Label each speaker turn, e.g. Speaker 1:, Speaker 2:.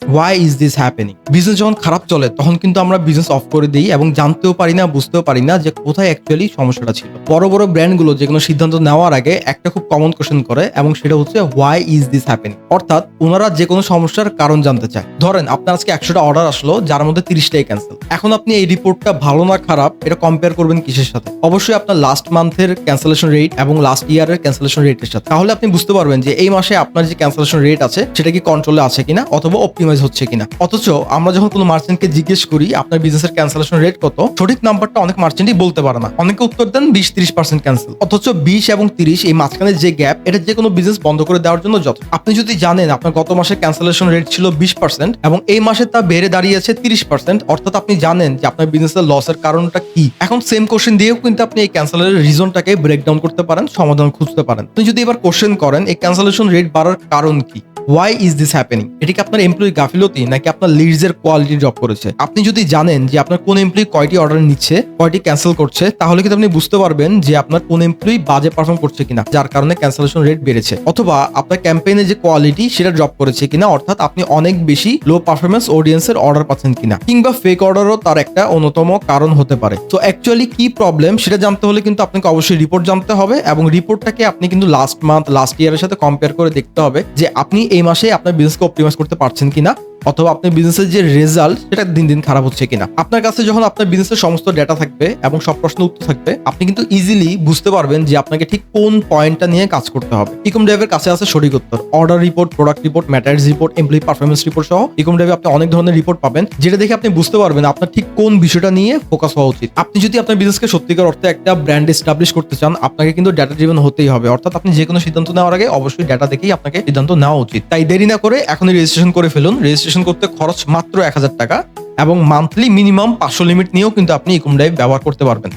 Speaker 1: Y is this happening? Business যখন খারাপ চলে তখন কিন্তু আমরা বিজনেস অফ করে দিই এবং জানতেও পারি না, বুঝতেও পারি না যে কোথায় অ্যাকচুয়ালি সমস্যাটা ছিল। বড় বড় ব্র্যান্ডগুলো যে কোনো সিদ্ধান্ত নেওয়ার আগে একটা খুব কমন কোশ্চেন করে এবং সেটা হচ্ছে হোয়াই ইজ দিস হ্যাপেনিং। অর্থাৎ ওনারা যে কোনো সমস্যার কারণ জানতে চায়। ধরেন আপনার আজকে 100টা অর্ডার আসলো, যার মধ্যে 30টাই ক্যান্সেল। এখন আপনি এই রিপোর্টটা ভালো না খারাপ এটা কম্পেয়ার করবেন কিসের সাথে? অবশ্যই আপনার লাস্ট মান্থের ক্যান্সেলেশন রেট এবং লাস্ট ইয়ারের ক্যান্সেলেশন রেটের সাথে। তাহলে আপনি বুঝতে পারবেন যে এই মাসে আপনার যে ক্যান্সেলেশন রেট আছে সেটা কি কন্ট্রোলে আছে কিনা অথবা অপটিমাইজ হচ্ছে কিনা। অথচ আমরা যখন কোনো মার্চেন্টকে জিজ্ঞেস করি আপনার বিজনেসের ক্যান্সেলেশন রেট কত, সঠিক নাম্বারটা অনেক মার্চেন্টই বলতে পারে না। অনেকে উত্তর দেন 20-30% ক্যান্সেল। অথচ 20 এবং 30 এই মাঝখানে যে গ্যাপ, এটা যে কোনো বিজনেস বন্ধ করে দেওয়ার জন্য যথেষ্ট। আপনি যদি জানেন আপনার গত মাসে ক্যান্সেলেশন রেট ছিল 20% এবং এই মাসে তা বেড়ে দাঁড়িয়েছে 30%, অর্থাৎ আপনি জানেন যে আপনার বিজনেসের লসের কারণটা কি। এখন সেম কোশ্চেন দিয়েও কিন্তু আপনি এই ক্যান্সেলের রিজনটাকে ব্রেকডাউন করতে পারেন, সমাধান খুঁজতে পারেন। আপনি যদি এবার কোশ্চেন করেন এই ক্যান্সেলেশন রেট বাড়ার কারণ কি, ওয়াই ইজ দিস হ্যাপেনিং, এটা কি আপনার এমপ্লয়ি গাফিলতি নাকি আপনার লিডস এর কোয়ালিটি ড্রপ করেছে? আপনি যদি জানেন যে আপনার কোন এমপ্লয়ি কয়টি অর্ডার নিচ্ছে, কয়টি ক্যান্সেল করছে, তাহলে কিন্তু আপনি বুঝতে পারবেন যে আপনার কোন এমপ্লয়ি বাজে পারফর্ম করছে কিনা, যার কারণে ক্যান্সেলেশন রেট বেড়েছে। অথবা আপনার ক্যাম্পেইনের যে কোয়ালিটি সেটা ড্রপ করেছে কিনা, অর্থাৎ আপনি অনেক বেশি লো পারফরমেন্স অডিয়েন্সের অর্ডার পাচ্ছেন কিনা, কিংবা ফেক অর্ডারও তার একটা অন্যতম কারণ হতে পারে। তো অ্যাকচুয়ালি কি প্রবলেম সেটা জানতে হলে কিন্তু আপনাকে অবশ্যই রিপোর্ট জানতে হবে এবং রিপোর্টটাকে আপনি কিন্তু লাস্ট মান্থ লাস্ট ইয়ারের সাথে কম্পেয়ার করে দেখতে হবে যে আপনি এই মাসে আপনার বিজনেসকে অপটিমাইজ করতে পারছেন কিনা, অথবা আপনার বিজনেসের যে রেজাল্ট সেটা দিন দিন খারাপ হচ্ছে কিনা। আপনার কাছে যখন আপনার বিজনেসের সমস্ত ডেটা থাকবে এবং সব প্রশ্ন উত্তর থাকবে, আপনি কিন্তু ইজিলি বুঝতে পারবেন যে আপনাকে ঠিক কোন পয়েন্টটা নিয়ে কাজ করতে হবে। ইকম ড্রাইভের কাছে আছে সঠিক উত্তর। Order report, product report, matters report, employee performance report সহ ইকম ড্রাইভে আপনি অনেক ধরনের রিপোর্ট পাবেন, যেটা দেখে আপনি বুঝতে পারবেন আপনার ঠিক কোন বিষয়টা নিয়ে ফোকাস হওয়া উচিত। আপনি যদি আপনার বিজনেসকে সত্যিকার অর্থে একটা ব্র্যান্ড এস্টাবলিশ করতে চান, আপনাকে কিন্তু ডেটা ড্রিভেন হতেই হবে। অর্থাৎ আপনি যে কোনো সিদ্ধান্ত নেওয়ার আগে অবশ্যই ডেটা দেখেই আপনাকে সিদ্ধান্ত নেওয়া উচিত। তাই দেরি না করে এখনই রেজিস্ট্রেশন করে ফেলুন। রেজিস্ট্রেশন করতে খরচ মাত্র 1000 টাকা এবং মান্থলি মিনিমাম 500 লিমিট নিয়েও কিন্তু আপনি ইকম ড্রাইভ ব্যবহার করতে পারবেন।